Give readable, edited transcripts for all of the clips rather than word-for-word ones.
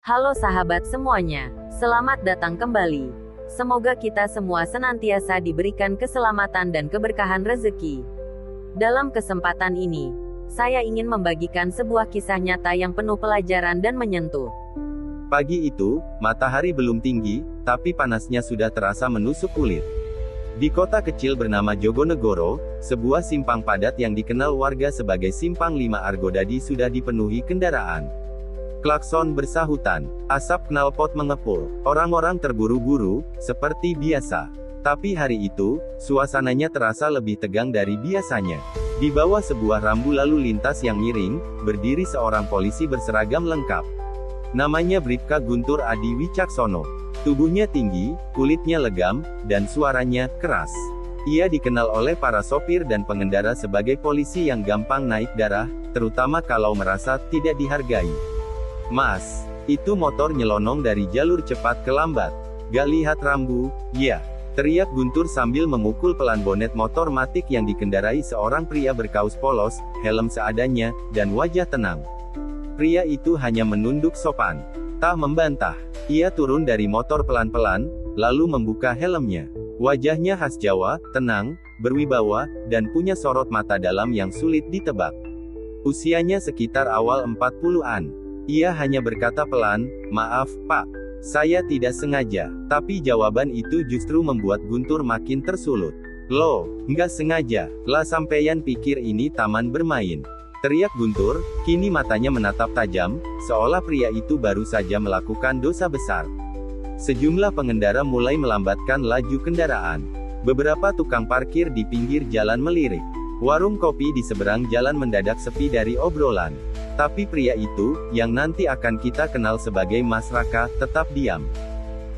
Halo sahabat semuanya, selamat datang kembali. Semoga kita semua senantiasa diberikan keselamatan dan keberkahan rezeki. Dalam kesempatan ini, saya ingin membagikan sebuah kisah nyata yang penuh pelajaran dan menyentuh. Pagi itu, matahari belum tinggi, tapi panasnya sudah terasa menusuk kulit. Di kota kecil bernama Jogonegoro, sebuah simpang padat yang dikenal warga sebagai Simpang 5 Argodadi sudah dipenuhi kendaraan. Klakson bersahutan, asap knalpot mengepul, orang-orang terburu-buru, seperti biasa. Tapi hari itu, suasananya terasa lebih tegang dari biasanya. Di bawah sebuah rambu lalu lintas yang miring, berdiri seorang polisi berseragam lengkap. Namanya Bribka Guntur Adi Wicaksono. Tubuhnya tinggi, kulitnya legam, dan suaranya keras. Ia dikenal oleh para sopir dan pengendara sebagai polisi yang gampang naik darah, terutama kalau merasa tidak dihargai. "Mas, itu motor nyelonong dari jalur cepat ke lambat. Gak lihat rambu, ya?" teriak Guntur sambil memukul pelan bonet motor Matic yang dikendarai seorang pria berkaus polos, helm seadanya, dan wajah tenang. Pria itu hanya menunduk sopan. Tak membantah. Ia turun dari motor pelan-pelan, lalu membuka helmnya. Wajahnya khas Jawa, tenang, berwibawa, dan punya sorot mata dalam yang sulit ditebak. Usianya sekitar awal 40-an. Ia hanya berkata pelan, "Maaf, Pak. Saya tidak sengaja." Tapi jawaban itu justru membuat Guntur makin tersulut. "Loh, nggak sengaja, lah sampeyan pikir ini taman bermain?" teriak Guntur, kini matanya menatap tajam, seolah pria itu baru saja melakukan dosa besar. Sejumlah pengendara mulai melambatkan laju kendaraan. Beberapa tukang parkir di pinggir jalan melirik. Warung kopi di seberang jalan mendadak sepi dari obrolan. Tapi pria itu, yang nanti akan kita kenal sebagai Mas Raka, tetap diam.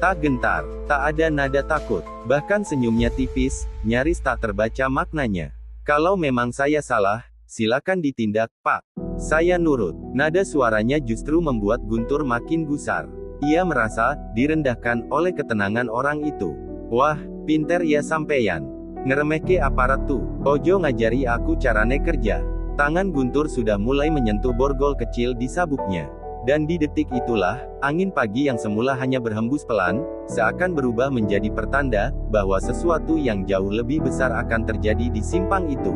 Tak gentar, tak ada nada takut, bahkan senyumnya tipis, nyaris tak terbaca maknanya. "Kalau memang saya salah, silakan ditindak, Pak. Saya nurut." Nada suaranya justru membuat Guntur makin gusar. Ia merasa direndahkan oleh ketenangan orang itu. "Wah, pinter ya sampeyan. Ngeremehke aparat tuh. Ojo ngajari aku carane kerja." Tangan Guntur sudah mulai menyentuh borgol kecil di sabuknya. Dan di detik itulah, angin pagi yang semula hanya berhembus pelan, seakan berubah menjadi pertanda, bahwa sesuatu yang jauh lebih besar akan terjadi di simpang itu.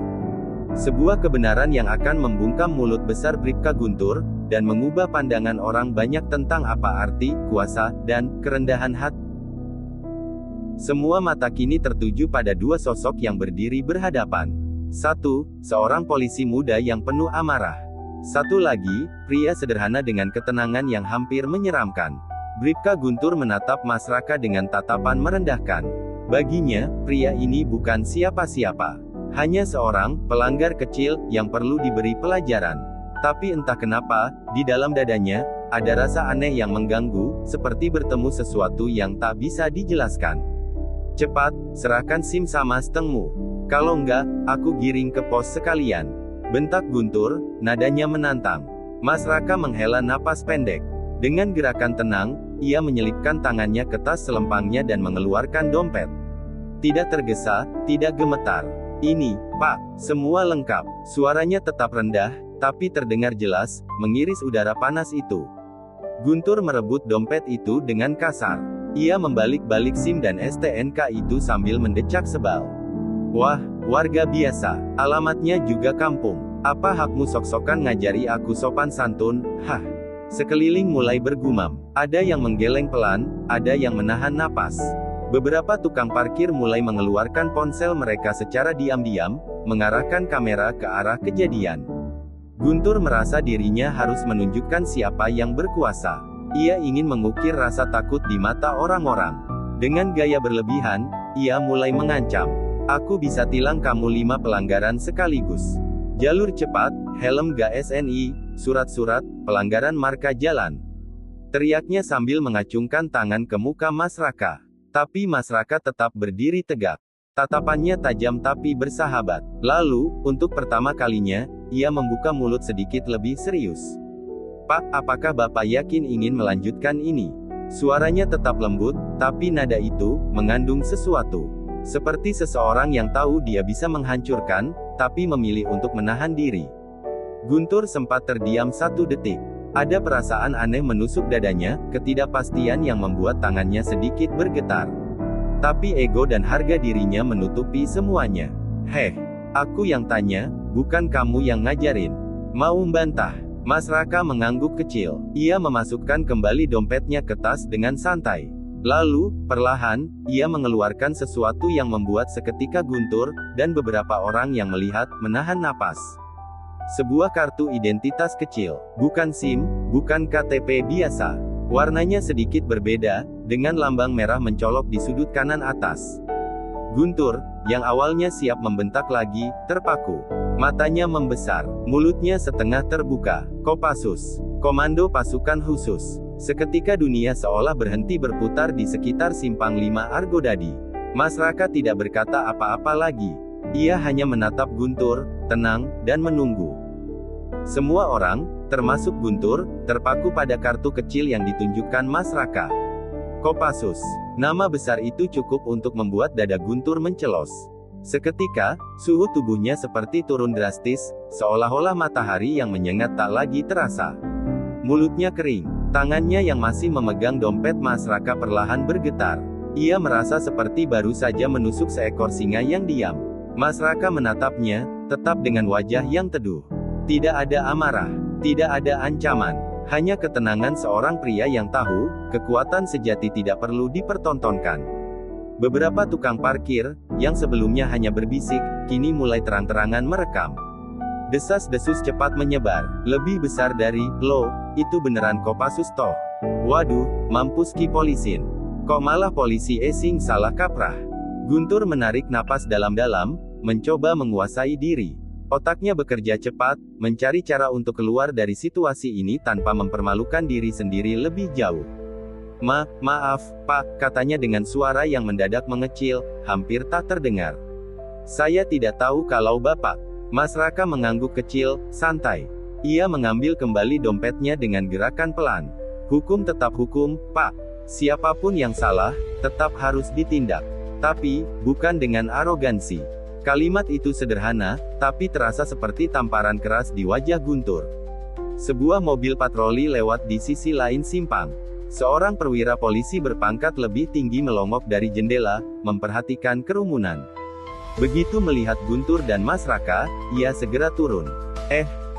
Sebuah kebenaran yang akan membungkam mulut besar Bribka Guntur, dan mengubah pandangan orang banyak tentang apa arti, kuasa, dan kerendahan hati. Semua mata kini tertuju pada dua sosok yang berdiri berhadapan. Satu, seorang polisi muda yang penuh amarah. Satu lagi, pria sederhana dengan ketenangan yang hampir menyeramkan. Bribka Guntur menatap Mas Raka dengan tatapan merendahkan. Baginya, pria ini bukan siapa-siapa. Hanya seorang pelanggar kecil yang perlu diberi pelajaran. Tapi entah kenapa, di dalam dadanya, ada rasa aneh yang mengganggu, seperti bertemu sesuatu yang tak bisa dijelaskan. "Cepat, serahkan SIM sama stengmu. Kalau enggak, aku giring ke pos sekalian," bentak Guntur, nadanya menantang. Mas Raka menghela napas pendek. Dengan gerakan tenang, ia menyelipkan tangannya ke tas selempangnya dan mengeluarkan dompet. Tidak tergesa, tidak gemetar. "Ini, Pak, semua lengkap." Suaranya tetap rendah, tapi terdengar jelas, mengiris udara panas itu. Guntur merebut dompet itu dengan kasar. Ia membalik-balik SIM dan STNK itu sambil mendecak sebal. "Wah, warga biasa. Alamatnya juga kampung. Apa hakmu sok-sokan ngajari aku sopan santun, hah?" Sekeliling mulai bergumam. Ada yang menggeleng pelan, ada yang menahan napas. Beberapa tukang parkir mulai mengeluarkan ponsel mereka secara diam-diam, mengarahkan kamera ke arah kejadian. Guntur merasa dirinya harus menunjukkan siapa yang berkuasa. Ia ingin mengukir rasa takut di mata orang-orang. Dengan gaya berlebihan, ia mulai mengancam. "Aku bisa tilang kamu 5 pelanggaran sekaligus. Jalur cepat, helm gak SNI, surat-surat, pelanggaran marka jalan." Teriaknya sambil mengacungkan tangan ke muka Mas Raka. Tapi Mas Raka tetap berdiri tegak. Tatapannya tajam tapi bersahabat. Lalu, untuk pertama kalinya, ia membuka mulut sedikit lebih serius. "Pak, apakah Bapak yakin ingin melanjutkan ini?" Suaranya tetap lembut, tapi nada itu mengandung sesuatu. Seperti seseorang yang tahu dia bisa menghancurkan, tapi memilih untuk menahan diri. Guntur sempat terdiam 1 detik. Ada perasaan aneh menusuk dadanya, ketidakpastian yang membuat tangannya sedikit bergetar. Tapi ego dan harga dirinya menutupi semuanya. Heh, aku yang tanya, bukan kamu yang ngajarin. Mau membantah? Mas Raka mengangguk kecil. Ia memasukkan kembali dompetnya ke tas dengan santai. Lalu, perlahan, ia mengeluarkan sesuatu yang membuat seketika Guntur, dan beberapa orang yang melihat, menahan napas. Sebuah kartu identitas kecil. Bukan SIM, bukan KTP biasa. Warnanya sedikit berbeda, dengan lambang merah mencolok di sudut kanan atas. Guntur, yang awalnya siap membentak lagi, terpaku. Matanya membesar, mulutnya setengah terbuka. Kopassus, Komando Pasukan Khusus. Seketika dunia seolah berhenti berputar di sekitar Simpang 5 Argodadi. Mas Raka tidak berkata apa-apa lagi. Ia hanya menatap Guntur, tenang, dan menunggu. Semua orang, termasuk Guntur, terpaku pada kartu kecil yang ditunjukkan Mas Raka. Kopassus. Nama besar itu cukup untuk membuat dada Guntur mencelos. Seketika, suhu tubuhnya seperti turun drastis, seolah-olah matahari yang menyengat tak lagi terasa. Mulutnya kering. Tangannya yang masih memegang dompet Mas Raka perlahan bergetar. Ia merasa seperti baru saja menusuk seekor singa yang diam. Mas Raka menatapnya, tetap dengan wajah yang teduh. Tidak ada amarah, tidak ada ancaman, hanya ketenangan seorang pria yang tahu, kekuatan sejati tidak perlu dipertontonkan. Beberapa tukang parkir, yang sebelumnya hanya berbisik, kini mulai terang-terangan merekam. Desas-desus cepat menyebar, lebih besar dari, "Loh, itu beneran Kopassus toh? Waduh, mampus Ki Polisin. Kok malah polisi esing salah kaprah?" Guntur menarik napas dalam-dalam, mencoba menguasai diri. Otaknya bekerja cepat, mencari cara untuk keluar dari situasi ini tanpa mempermalukan diri sendiri lebih jauh. Maaf, Pak," katanya dengan suara yang mendadak mengecil, hampir tak terdengar. "Saya tidak tahu kalau Bapak." Mas Raka mengangguk kecil, santai. Ia mengambil kembali dompetnya dengan gerakan pelan. "Hukum tetap hukum, Pak. Siapapun yang salah, tetap harus ditindak. Tapi, bukan dengan arogansi." Kalimat itu sederhana, tapi terasa seperti tamparan keras di wajah Guntur. Sebuah mobil patroli lewat di sisi lain simpang. Seorang perwira polisi berpangkat lebih tinggi melongok dari jendela, memperhatikan kerumunan. Begitu melihat Guntur dan Mas Raka, ia segera turun.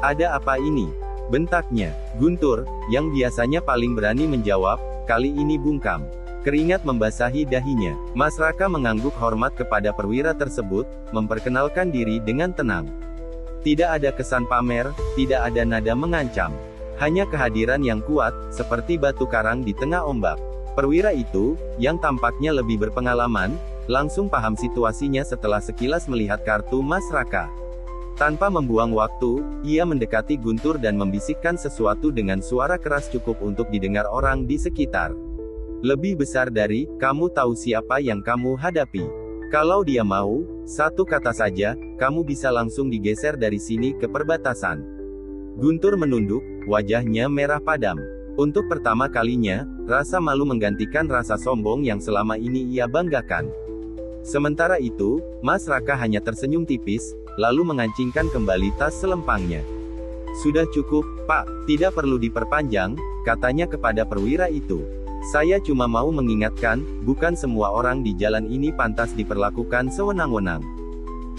Ada apa ini?" bentaknya. Guntur, yang biasanya paling berani menjawab, kali ini bungkam. Keringat membasahi dahinya. Mas Raka mengangguk hormat kepada perwira tersebut, memperkenalkan diri dengan tenang. Tidak ada kesan pamer, tidak ada nada mengancam. Hanya kehadiran yang kuat, seperti batu karang di tengah ombak. Perwira itu, yang tampaknya lebih berpengalaman, langsung paham situasinya setelah sekilas melihat kartu Mas Raka. Tanpa membuang waktu, ia mendekati Guntur dan membisikkan sesuatu dengan suara keras cukup untuk didengar orang di sekitar. Lebih besar dari, "Kamu tahu siapa yang kamu hadapi. Kalau dia mau, satu kata saja, kamu bisa langsung digeser dari sini ke perbatasan." Guntur menunduk, wajahnya merah padam. Untuk pertama kalinya, rasa malu menggantikan rasa sombong yang selama ini ia banggakan. Sementara itu, Mas Raka hanya tersenyum tipis, lalu mengancingkan kembali tas selempangnya. "Sudah cukup, Pak, tidak perlu diperpanjang," katanya kepada perwira itu. "Saya cuma mau mengingatkan, bukan semua orang di jalan ini pantas diperlakukan sewenang-wenang."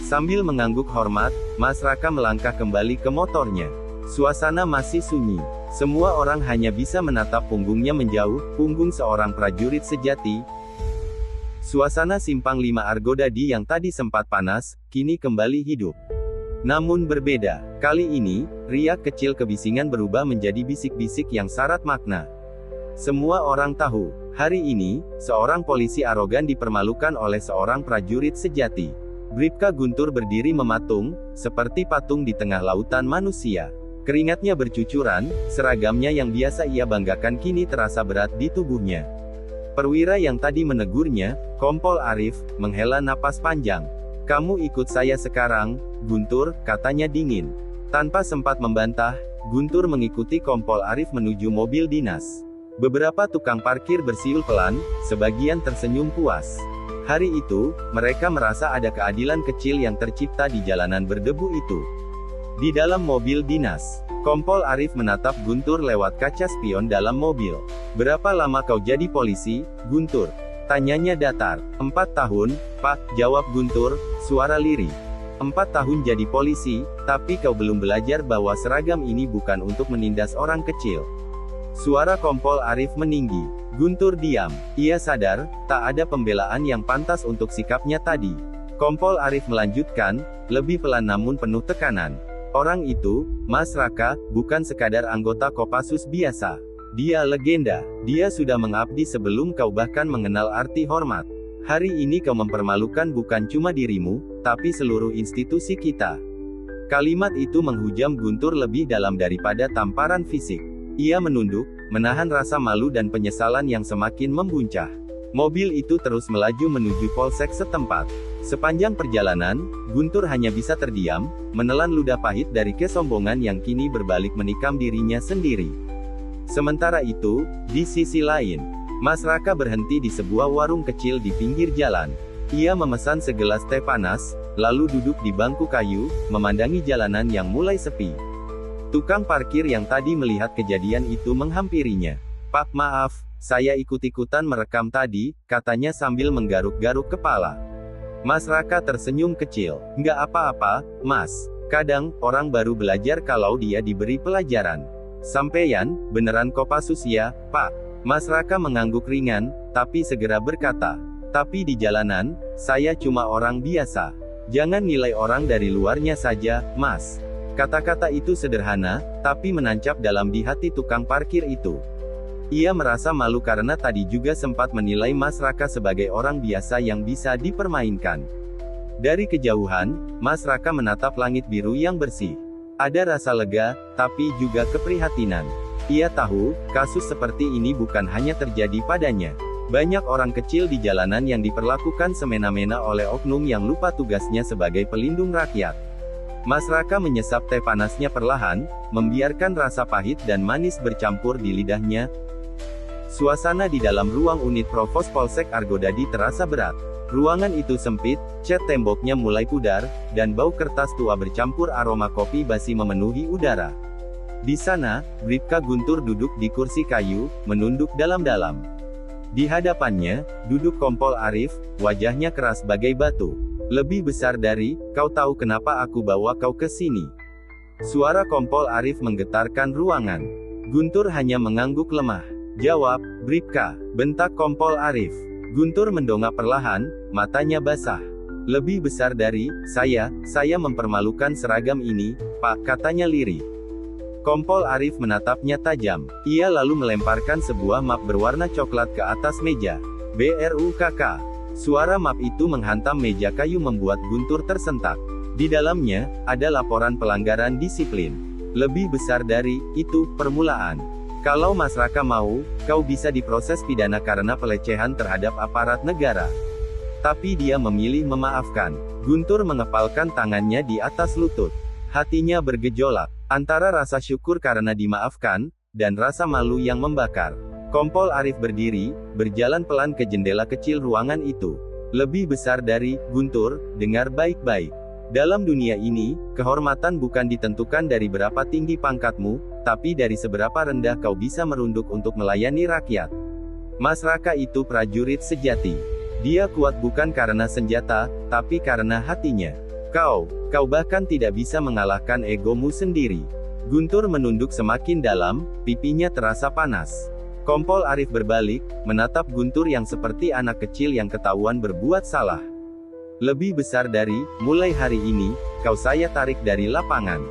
Sambil mengangguk hormat, Mas Raka melangkah kembali ke motornya. Suasana masih sunyi. Semua orang hanya bisa menatap punggungnya menjauh, punggung seorang prajurit sejati. Suasana Simpang 5 Argodadi yang tadi sempat panas, kini kembali hidup. Namun berbeda. Kali ini, riak kecil kebisingan berubah menjadi bisik-bisik yang syarat makna. Semua orang tahu, hari ini, seorang polisi arogan dipermalukan oleh seorang prajurit sejati. Bribka Guntur berdiri mematung, seperti patung di tengah lautan manusia. Keringatnya bercucuran, seragamnya yang biasa ia banggakan kini terasa berat di tubuhnya. Perwira yang tadi menegurnya, Kompol Arif, menghela napas panjang. "Kamu ikut saya sekarang, Guntur," katanya dingin. Tanpa sempat membantah, Guntur mengikuti Kompol Arif menuju mobil dinas. Beberapa tukang parkir bersiul pelan, sebagian tersenyum puas. Hari itu, mereka merasa ada keadilan kecil yang tercipta di jalanan berdebu itu. Di dalam mobil dinas, Kompol Arif menatap Guntur lewat kaca spion dalam mobil. "Berapa lama kau jadi polisi, Guntur?" tanyanya datar. 4 tahun, Pak, jawab Guntur, suara lirih. 4 tahun jadi polisi, tapi kau belum belajar bahwa seragam ini bukan untuk menindas orang kecil. Suara Kompol Arif meninggi. Guntur diam. Ia sadar, tak ada pembelaan yang pantas untuk sikapnya tadi. Kompol Arif melanjutkan, lebih pelan namun penuh tekanan. "Orang itu, Mas Raka, bukan sekadar anggota Kopassus biasa. Dia legenda. Dia sudah mengabdi sebelum kau bahkan mengenal arti hormat. Hari ini kau mempermalukan bukan cuma dirimu, tapi seluruh institusi kita." Kalimat itu menghujam Guntur lebih dalam daripada tamparan fisik. Ia menunduk, menahan rasa malu dan penyesalan yang semakin membuncah. Mobil itu terus melaju menuju polsek setempat. Sepanjang perjalanan, Guntur hanya bisa terdiam, menelan ludah pahit dari kesombongan yang kini berbalik menikam dirinya sendiri. Sementara itu, di sisi lain, Mas Raka berhenti di sebuah warung kecil di pinggir jalan. Ia memesan segelas teh panas, lalu duduk di bangku kayu, memandangi jalanan yang mulai sepi. Tukang parkir yang tadi melihat kejadian itu menghampirinya. "Pak, maaf, saya ikut-ikutan merekam tadi," katanya sambil menggaruk-garuk kepala. Mas Raka tersenyum kecil. "Nggak apa-apa, Mas. Kadang, orang baru belajar kalau dia diberi pelajaran." "Sampeyan, beneran Kopassus ya, Pak?" Mas Raka mengangguk ringan, tapi segera berkata, "Tapi di jalanan, saya cuma orang biasa. Jangan nilai orang dari luarnya saja, Mas." Kata-kata itu sederhana, tapi menancap dalam di hati tukang parkir itu. Ia merasa malu karena tadi juga sempat menilai Mas Raka sebagai orang biasa yang bisa dipermainkan. Dari kejauhan, Mas Raka menatap langit biru yang bersih. Ada rasa lega, tapi juga keprihatinan. Ia tahu, kasus seperti ini bukan hanya terjadi padanya. Banyak orang kecil di jalanan yang diperlakukan semena-mena oleh oknum yang lupa tugasnya sebagai pelindung rakyat. Mas Raka menyesap teh panasnya perlahan, membiarkan rasa pahit dan manis bercampur di lidahnya. Suasana di dalam ruang unit Provos Polsek Argodadi terasa berat. Ruangan itu sempit, cat temboknya mulai pudar, dan bau kertas tua bercampur aroma kopi basi memenuhi udara. Di sana, Bribka Guntur duduk di kursi kayu, menunduk dalam-dalam. Di hadapannya, duduk Kompol Arif, wajahnya keras bagai batu. "Lebih besar dari, kau tahu kenapa aku bawa kau ke sini?" Suara Kompol Arif menggetarkan ruangan. Guntur hanya mengangguk lemah. "Jawab, Bribka," bentak Kompol Arif. Guntur mendongak perlahan, matanya basah. "Lebih besar dari, saya mempermalukan seragam ini, Pak," katanya lirih. Kompol Arif menatapnya tajam. Ia lalu melemparkan sebuah map berwarna coklat ke atas meja. "BRUKK." Suara map itu menghantam meja kayu membuat Guntur tersentak. Di dalamnya, ada laporan pelanggaran disiplin. "Lebih besar dari, itu, permulaan. Kalau Mas Raka mau, kau bisa diproses pidana karena pelecehan terhadap aparat negara." Tapi dia memilih memaafkan. Guntur mengepalkan tangannya di atas lutut. Hatinya bergejolak, antara rasa syukur karena dimaafkan, dan rasa malu yang membakar. Kompol Arif berdiri, berjalan pelan ke jendela kecil ruangan itu. "Lebih besar dari, Guntur, dengar baik-baik. Dalam dunia ini, kehormatan bukan ditentukan dari berapa tinggi pangkatmu, tapi dari seberapa rendah kau bisa merunduk untuk melayani rakyat. Mas Raka itu prajurit sejati. Dia kuat bukan karena senjata, tapi karena hatinya. Kau bahkan tidak bisa mengalahkan egomu sendiri." Guntur menunduk semakin dalam, pipinya terasa panas. Kompol Arif berbalik, menatap Guntur yang seperti anak kecil yang ketahuan berbuat salah. "Lebih besar dari, mulai hari ini, kau saya tarik dari lapangan.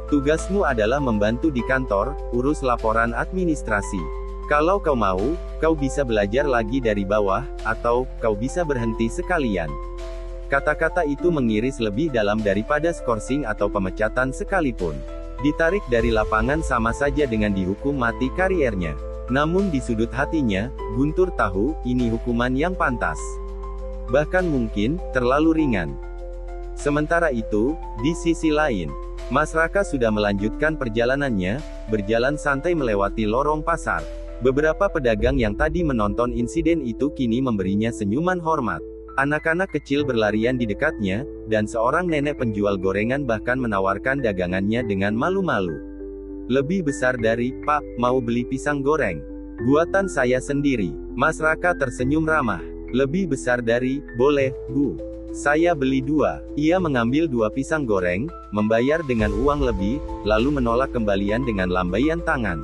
Tugasmu adalah membantu di kantor, urus laporan administrasi. Kalau kau mau, kau bisa belajar lagi dari bawah, atau, kau bisa berhenti sekalian." Kata-kata itu mengiris lebih dalam daripada skorsing atau pemecatan sekalipun. Ditarik dari lapangan sama saja dengan dihukum mati kariernya. Namun di sudut hatinya, Guntur tahu, ini hukuman yang pantas. Bahkan mungkin, terlalu ringan. Sementara itu, di sisi lain, Mas Raka sudah melanjutkan perjalanannya, berjalan santai melewati lorong pasar. Beberapa pedagang yang tadi menonton insiden itu kini memberinya senyuman hormat. Anak-anak kecil berlarian di dekatnya, dan seorang nenek penjual gorengan bahkan menawarkan dagangannya dengan malu-malu. Lebih besar dari, Pak, mau beli pisang goreng. Buatan saya sendiri. Mas Raka tersenyum ramah. Lebih besar dari, boleh, Bu. Saya beli 2. Ia mengambil 2 pisang goreng, membayar dengan uang lebih, lalu menolak kembalian dengan lambaian tangan.